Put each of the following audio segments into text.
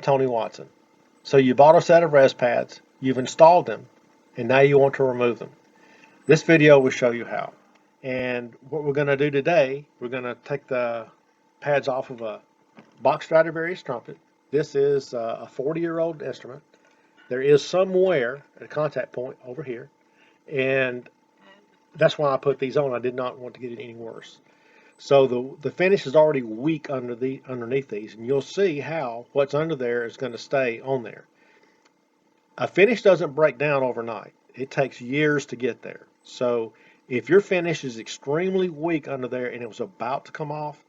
Tony Watson. So you bought a set of Rez Pads, you've installed them, and now you want to remove them. This video will show you how. And what we're going to do today, we're going to take the pads off of a Bach Stradivarius trumpet. This is a 40-year-old instrument. There is some wear at a contact point over here, and that's why I put these on. I did not want to get it any worse. So the finish is already weak underneath these, and you'll see how what's under there is going to stay on there. A finish doesn't break down overnight. It takes years to get there. So if your finish is extremely weak under there and it was about to come off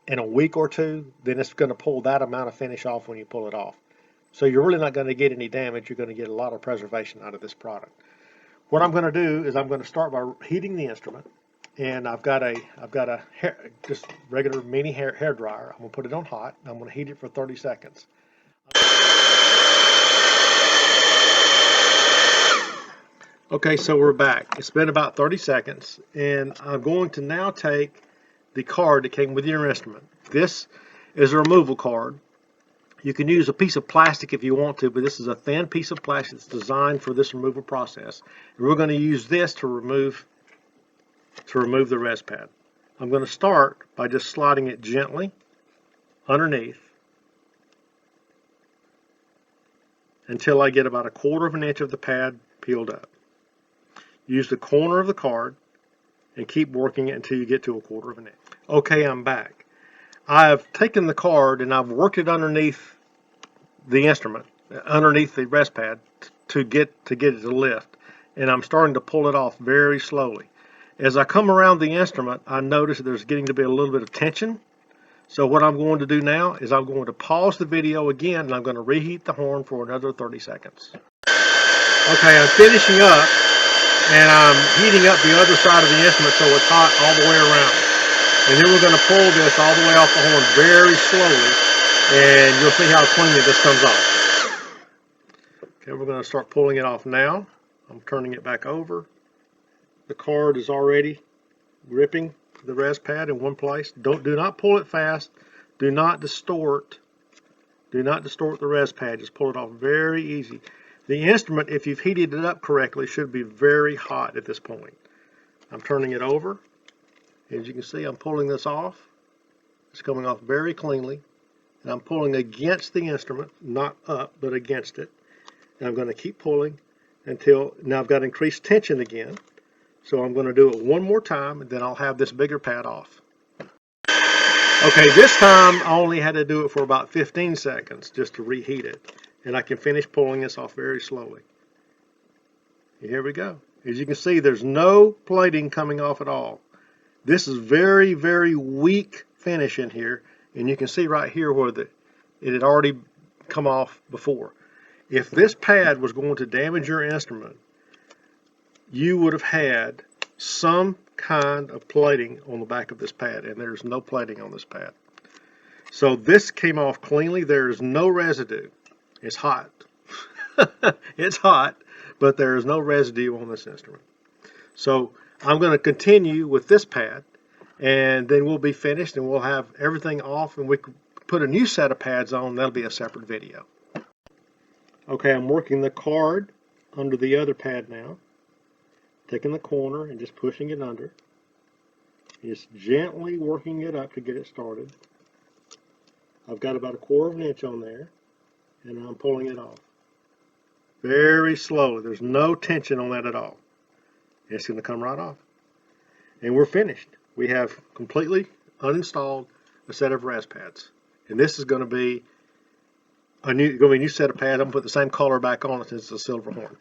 in a week or two, then it's going to pull that amount of finish off when you pull it off. So you're really not going to get any damage. You're going to get a lot of preservation out of this product. What I'm going to do is I'm going to start by heating the instrument. And I've got a just regular mini hair dryer. I'm going to put it on hot. I'm going to heat it for 30 seconds. Okay, so we're back. It's been about 30 seconds, and I'm going to now take the card that came with your instrument. This is a removal card. You can use a piece of plastic if you want to, but this is a thin piece of plastic that's designed for this removal process. And we're going to use this to remove the Rez pad. I'm going to start by just sliding it gently underneath until I get about 1/4 of an inch of the pad peeled up. Use the corner of the card and keep working it until you get to 1/4 of an inch. Okay, I'm back. I've taken the card and I've worked it underneath the instrument, underneath the Rez pad to get it to lift, and I'm starting to pull it off very slowly. As I come around the instrument, I notice there's getting to be a little bit of tension. So what I'm going to do now is I'm going to pause the video again, and I'm going to reheat the horn for another 30 seconds. Okay, I'm finishing up, and I'm heating up the other side of the instrument so it's hot all the way around. And then we're going to pull this all the way off the horn very slowly, and you'll see how cleanly this comes off. Okay, we're going to start pulling it off now. I'm turning it back over. The card is already gripping the Rez pad in one place. Do not pull it fast. Do not distort. Do not distort the Rez pad. Just pull it off very easy. The instrument, if you've heated it up correctly, should be very hot at this point. I'm turning it over. As you can see, I'm pulling this off. It's coming off very cleanly. And I'm pulling against the instrument, not up, but against it. And I'm going to keep pulling until, now I've got increased tension again. So I'm going to do it one more time, and then I'll have this bigger pad off. Okay, this time I only had to do it for about 15 seconds just to reheat it. And I can finish pulling this off very slowly. Here we go. As you can see, there's no plating coming off at all. This is very, very weak finish in here. And you can see right here where it had already come off before. If this pad was going to damage your instrument, you would have had some kind of plating on the back of this pad, and there's no plating on this pad. So this came off cleanly. There is no residue. It's hot. It's hot, but there is no residue on this instrument. So I'm going to continue with this pad, and then we'll be finished, and we'll have everything off, and we can put a new set of pads on. That'll be a separate video. Okay, I'm working the card under the other pad now. Taking the corner and just pushing it under. Just gently working it up to get it started. I've got about 1/4 of an inch on there, and I'm pulling it off. Very slowly. There's no tension on that at all. It's going to come right off. And we're finished. We have completely uninstalled a set of Rez pads. And this is going to be a new set of pads. I'm going to put the same color back on it since it's a silver horn.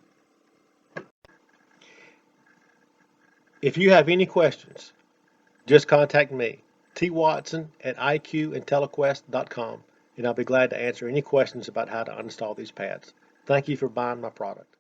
If you have any questions, just contact me, twatson@iqintelliquest.com, and I'll be glad to answer any questions about how to uninstall these pads. Thank you for buying my product.